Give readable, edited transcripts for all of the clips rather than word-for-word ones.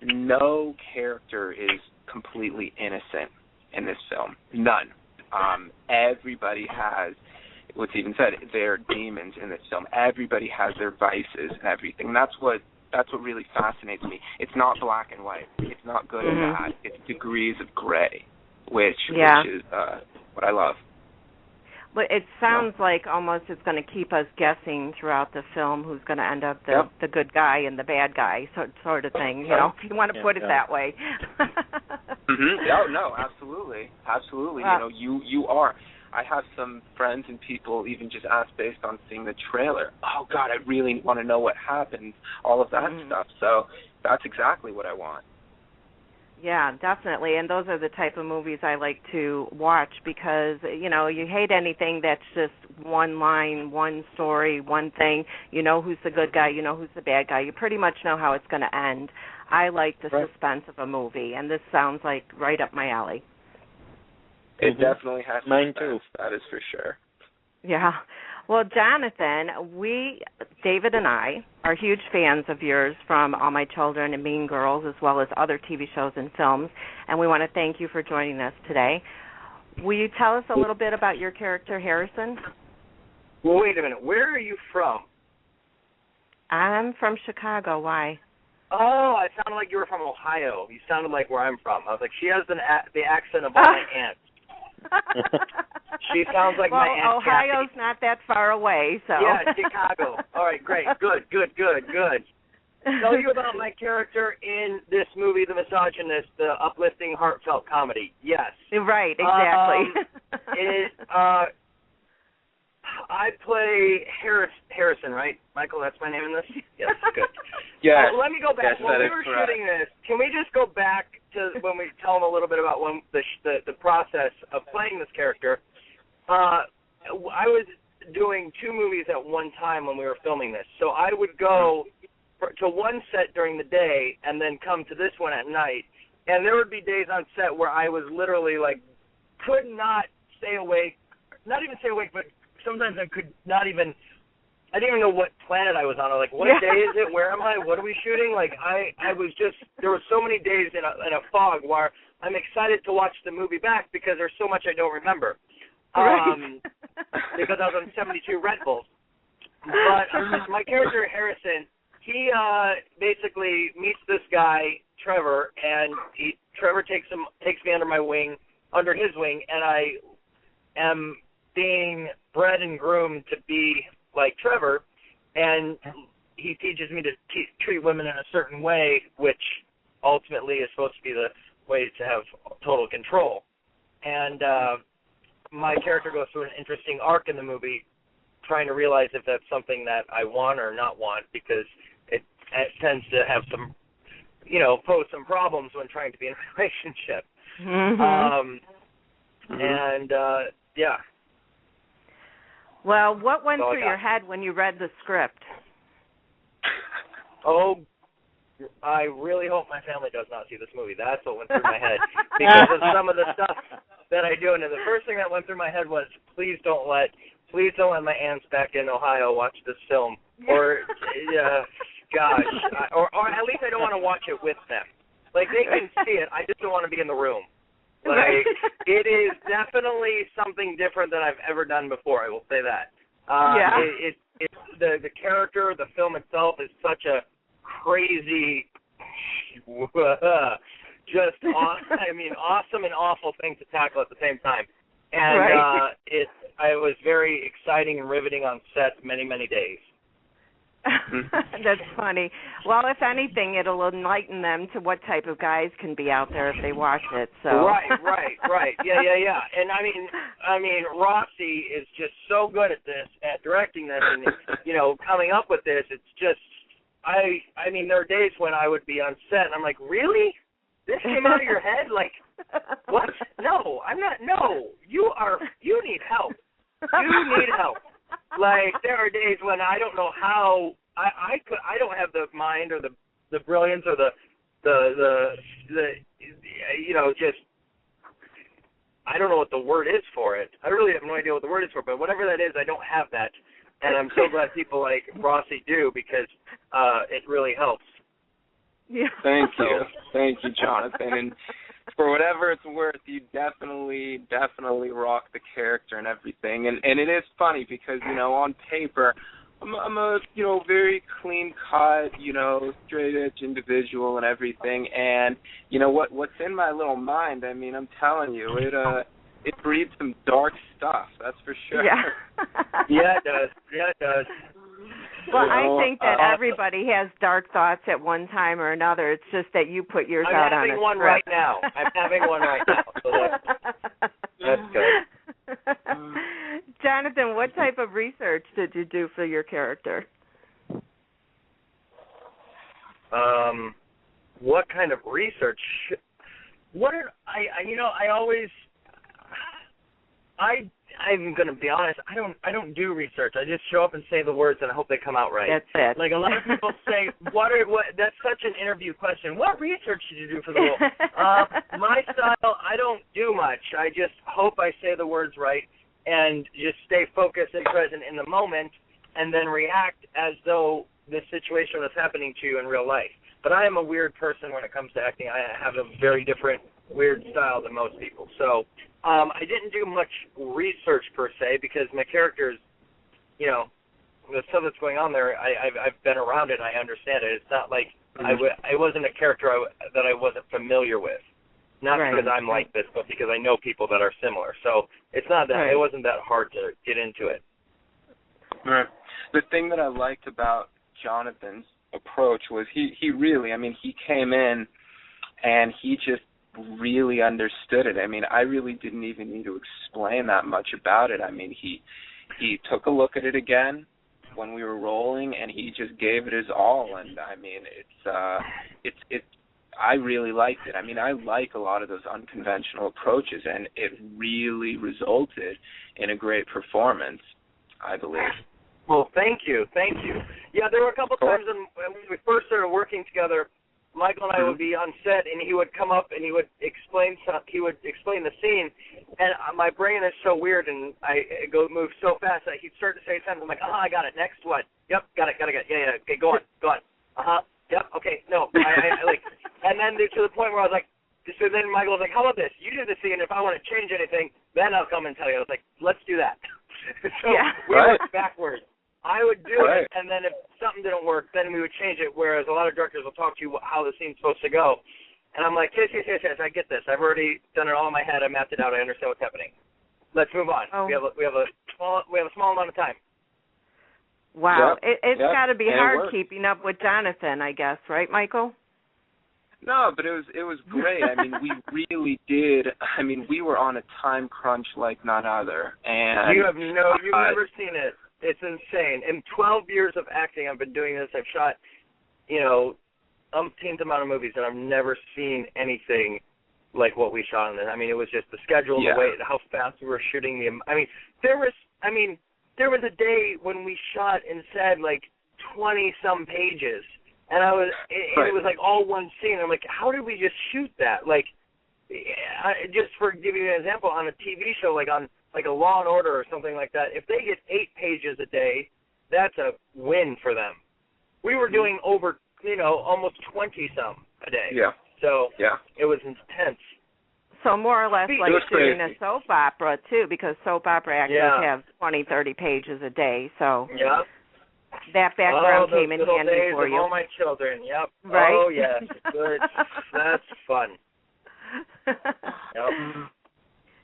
no character is completely innocent in this film. None. Everybody has, what's even said, their demons in this film. Everybody has their vices and everything. That's what really fascinates me. It's not black and white. It's not good and bad. It's degrees of gray, which is what I love. But it sounds like almost it's going to keep us guessing throughout the film who's going to end up the good guy and the bad guy, sort of thing, you know, if you want to put it that way. No, absolutely. Absolutely. You are. I have some friends and people even just ask based on seeing the trailer, oh, God, I really want to know what happens, all of that stuff. So that's exactly what I want. Yeah, definitely, and those are the type of movies I like to watch because, you know, you hate anything that's just one line, one story, one thing. You know who's the good guy, you know who's the bad guy. You pretty much know how it's going to end. I like the suspense of a movie, and this sounds like right up my alley. It definitely has mine too. That is for sure. Yeah. Well, Jonathan, David and I, are huge fans of yours from All My Children and Mean Girls, as well as other TV shows and films, and we want to thank you for joining us today. Will you tell us a little bit about your character, Harrison? Well, wait a minute. Where are you from? I'm from Chicago. Why? Oh, it sounded like you were from Ohio. You sounded like where I'm from. I was like, she has the accent of all my aunts. She sounds like my Aunt Ohio's Kathy. not that far away, so. Yeah, Chicago. All right, great. Good. Tell you about my character in this movie, The Misogynist, the uplifting, heartfelt comedy. Yes. Right, exactly. I play Harrison, right? Michael, that's my name in this? Yes, good. Yes. Let me go back. Yes, when we were shooting this, can we just go back to when we tell them a little bit about when the process of playing this character? I was doing 2 movies at one time when we were filming this. So I would go to one set during the day and then come to this one at night. And there would be days on set where I was literally like, could not stay awake, not even stay awake, but sometimes I could not even, I didn't even know what planet I was on. I was like, what day is it? Where am I? What are we shooting? Like, I was just, there were so many days in a fog where I'm excited to watch the movie back because there's so much I don't remember. Because I was on 72 Red Bulls. But my character, Harrison, he basically meets this guy, Trevor, and Trevor takes me under his wing, and I am being bred and groomed to be like Trevor, and he teaches me to treat women in a certain way, which ultimately is supposed to be the way to have total control. And my character goes through an interesting arc in the movie, trying to realize if that's something that I want or not want, because it tends to have some, pose some problems when trying to be in a relationship. Yeah. Well, what went through your head when you read the script? Oh, I really hope my family does not see this movie. That's what went through my head because of some of the stuff that I do. And the first thing that went through my head was, please don't let my aunts back in Ohio watch this film. Or, gosh, or at least I don't want to watch it with them. Like, they can see it. I just don't want to be in the room. Like, it is definitely something different than I've ever done before. I will say that. The character, the film itself is such a crazy, just awesome and awful thing to tackle at the same time. And it was very exciting and riveting on set many, many days. That's funny. Well, if anything, it'll enlighten them to what type of guys can be out there if they watch it. So Right. Yeah. And I mean, Rossi is just so good at this, at directing this, and coming up with this. It's just, I mean, there are days when I would be on set, and I'm like, really? This came out of your head? Like, what? No, I'm not. No, you need help. You need help. Like, there are days when I don't know how I don't have the mind or the brilliance or the just, I don't know what the word is for it. I really have no idea what the word is for it, but whatever that is, I don't have that. And I'm so glad people like Rossi do, because it really helps. Yeah. Thank you, Jonathan. And for whatever it's worth, you definitely rock the character and everything. And it is funny because, on paper, I'm a very clean cut, straight edge individual and everything. And what's in my little mind, I mean, I'm telling you, it breeds some dark stuff, that's for sure. Yeah. Yeah, it does. Well, I think that everybody has dark thoughts at one time or another. It's just that you put yours out on a I'm having one right now. So that's good. Jonathan, what type of research did you do for your character? What kind of research? I'm going to be honest, I don't do research. I just show up and say the words and I hope they come out right. That's it. Like a lot of people say, that's such an interview question. What research did you do for the role? My style, I don't do much. I just hope I say the words right and just stay focused and present in the moment and then react as though the situation was happening to you in real life. But I am a weird person when it comes to acting. I have a very different weird style than most people. So I didn't do much research per se because my characters, the stuff that's going on there, I've been around it and I understand it. It's not like I wasn't a character that I wasn't familiar with. Not because I'm like this, but because I know people that are similar. So it's not that it wasn't that hard to get into it. Right. The thing that I liked about Jonathan's approach was he really, he came in and he just really understood it. I really didn't even need to explain that much about it. He took a look at it again when we were rolling, and he just gave it his all. And it's I really liked it. I like a lot of those unconventional approaches, and it really resulted in a great performance, I believe. Well, thank you. Yeah, there were a couple times when we first started working together. Michael and I would be on set, and he would come up and he would explain the scene, and my brain is so weird, and I move so fast that he'd start to say something. I'm like, I got it. Next one. Yep, got it. Yeah. Okay, go on. Yep. Okay. No. I like, and then to the point where I was like, so then Michael was like, how about this? You do the scene. If I want to change anything, then I'll come and tell you. I was like, let's do that. So we worked backwards. I would do it, and then if something didn't work, then we would change it, whereas a lot of directors will talk to you how the scene's supposed to go. And I'm like, yes, I get this. I've already done it all in my head. I mapped it out. I understand what's happening. Let's move on. We have a small amount of time. Wow. It's got to be hard keeping up with Jonathan, I guess, right, Michael? No, but it was great. We really did. We were on a time crunch like none other. And you've never seen it. It's insane. In 12 years of acting, I've been doing this. I've shot, umpteenth amount of movies, and I've never seen anything like what we shot in this. It was just the schedule, the way, how fast we were shooting. There was a day when we shot and said 20-some pages, and it was like all one scene. I'm like, how did we just shoot that? Just for giving you an example, on a TV show, on a Law and Order or something like that, if they get 8 pages a day, that's a win for them. We were doing over, almost 20-some a day. Yeah. So it was intense. So more or less like shooting a soap opera, too, because soap opera actors have 20, 30 pages a day. So that background came in handy for you. All my children, yep. Right? Oh, yes. Good. That's fun. Yep.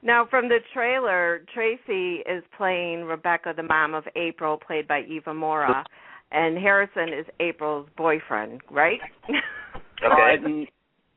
Now, from the trailer, Tracy is playing Rebecca, the mom of April, played by Eva Mora, and Harrison is April's boyfriend, right? Okay.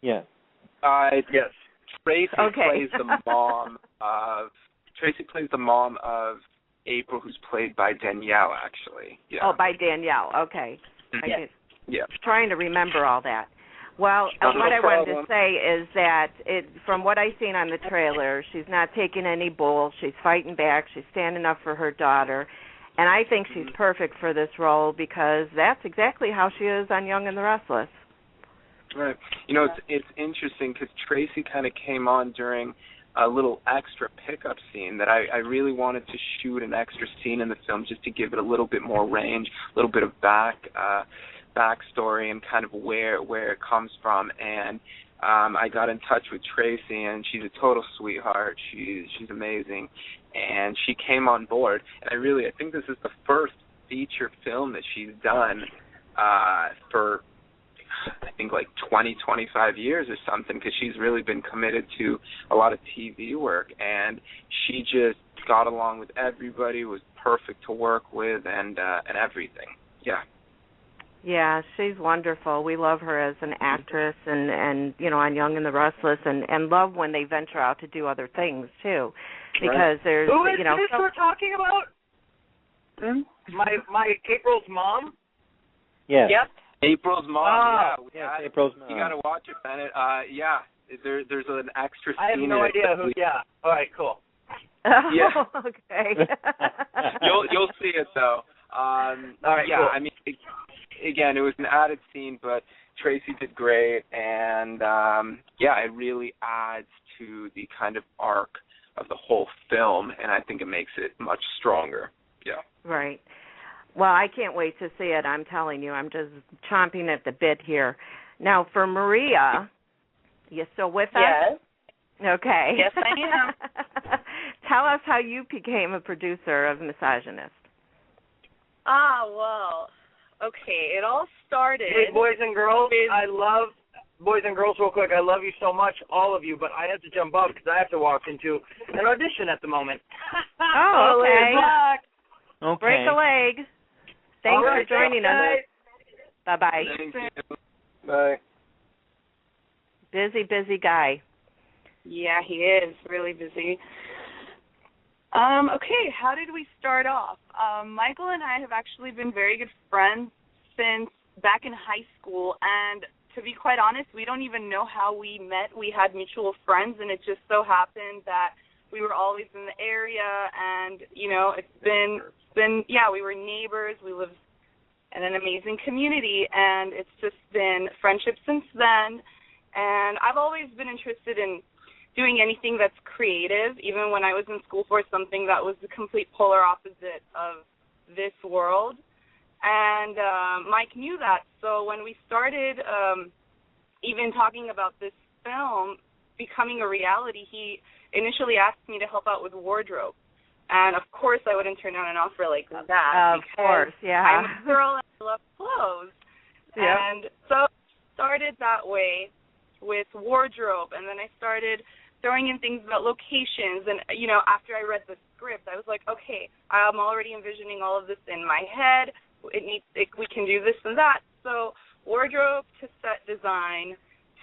Yes. Yes. Tracy plays the mom of April, who's played by Danielle, actually. Yeah. Oh, by Danielle. Okay. Yeah. I was trying to remember all that. Well, what I wanted to say is that from what I've seen on the trailer, she's not taking any bull. She's fighting back. She's standing up for her daughter. And I think she's perfect for this role because that's exactly how she is on Young and the Restless. Right. It's interesting because Tracy kind of came on during a little extra pickup scene that I really wanted to shoot an extra scene in the film just to give it a little bit more range, a little bit of back. backstory and kind of where it comes from. And I got in touch with Tracy, and she's a total sweetheart. She's amazing, and she came on board. And I think this is the first feature film that she's done for, I think, like 20, 25 years or something, because she's really been committed to a lot of TV work, and she just got along with everybody, was perfect to work with, and everything. Yeah. Yeah, she's wonderful. We love her as an actress, and on Young and the Restless, and love when they venture out to do other things too, because there's Who is this we're talking about? My April's mom. Yeah. Yep. April's mom. Yeah, April's mom. You got to watch it, Bennett. Yeah. There's an extra scene. I have no idea who. Yeah. All right. Cool. Yeah. Okay. You'll see it though. All right. Yeah. Cool. I mean, again, it was an added scene, but Tracy did great, and it really adds to the kind of arc of the whole film, and I think it makes it much stronger. Yeah. Right. Well, I can't wait to see it. I'm telling you, I'm just chomping at the bit here. Now, for Maria, you still with us? Yes. Okay. Yes, I am. Tell us how you became a producer of Misogynist. Well, okay. It all started. Hey, boys and girls, boys and girls, real quick, I love you so much, all of you, but I have to jump out because I have to walk into an audition at the moment. Oh, okay. Okay. Break a leg. Thanks for joining us. Bye-bye. Thank you. Bye. Busy guy. Yeah, he is really busy. Okay, how did we start off? Michael and I have actually been very good friends since back in high school, and to be quite honest, we don't even know how we met. We had mutual friends, and it just so happened that we were always in the area, and, it's been, we were neighbors. We lived in an amazing community, and it's just been friendship since then. And I've always been interested in doing anything that's creative, even when I was in school for something that was the complete polar opposite of this world. And Mike knew that. So when we started even talking about this film becoming a reality, he initially asked me to help out with wardrobe. And, of course, I wouldn't turn down an offer like that. Of course, yeah. I'm a girl and I love clothes. Yeah. And so it started that way with wardrobe. And then I started throwing in things about locations. And, after I read the script, I was like, okay, I'm already envisioning all of this in my head. We can do this and that. So wardrobe to set design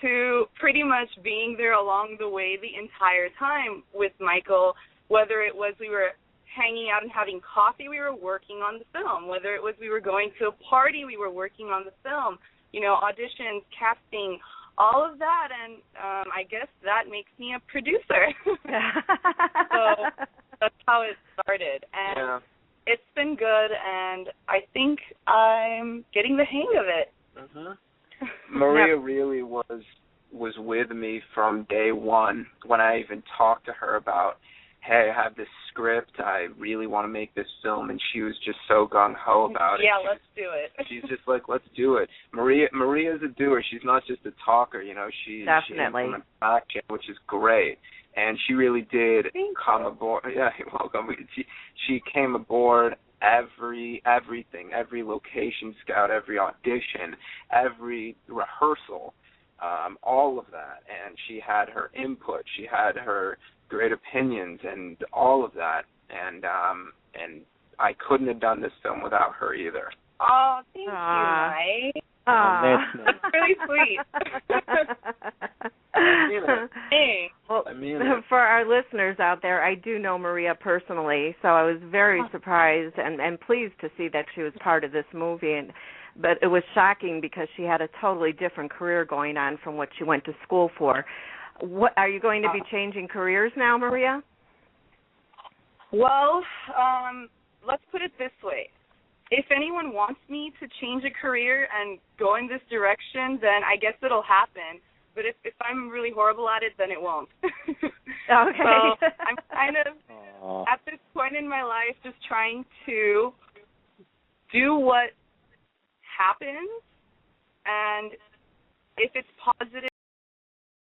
to pretty much being there along the way the entire time with Michael. Whether it was we were hanging out and having coffee, we were working on the film. Whether it was we were going to a party, we were working on the film. Auditions, casting, all of that, and I guess that makes me a producer. So that's how it started. And it's been good, and I think I'm getting the hang of it. Mm-hmm. Maria really was with me from day one when I even talked to her about, hey, I have this script, I really want to make this film, and she was just so gung-ho about it. Yeah, let's do it. She's just like, let's do it. Maria's a doer. She's not just a talker, She implements action, which is great. And she really did come aboard. Yeah, you're welcome. She came aboard everything, every location scout, every audition, every rehearsal, all of that. And she had her input. She had her great opinions and all of that. And I couldn't have done this film without her either. Oh, thank you, Mike. That's really sweet. Well, I mean it. For our listeners out there, I do know Maria personally, so I was very surprised and pleased to see that she was part of this movie. But it was shocking because she had a totally different career going on from what she went to school for. What are you going to be changing careers now, Maria? Well, let's put it this way. If anyone wants me to change a career and go in this direction, then I guess it'll happen. But if I'm really horrible at it, then it won't. Okay. So I'm kind of, at this point in my life, just trying to do what happens and if it's positive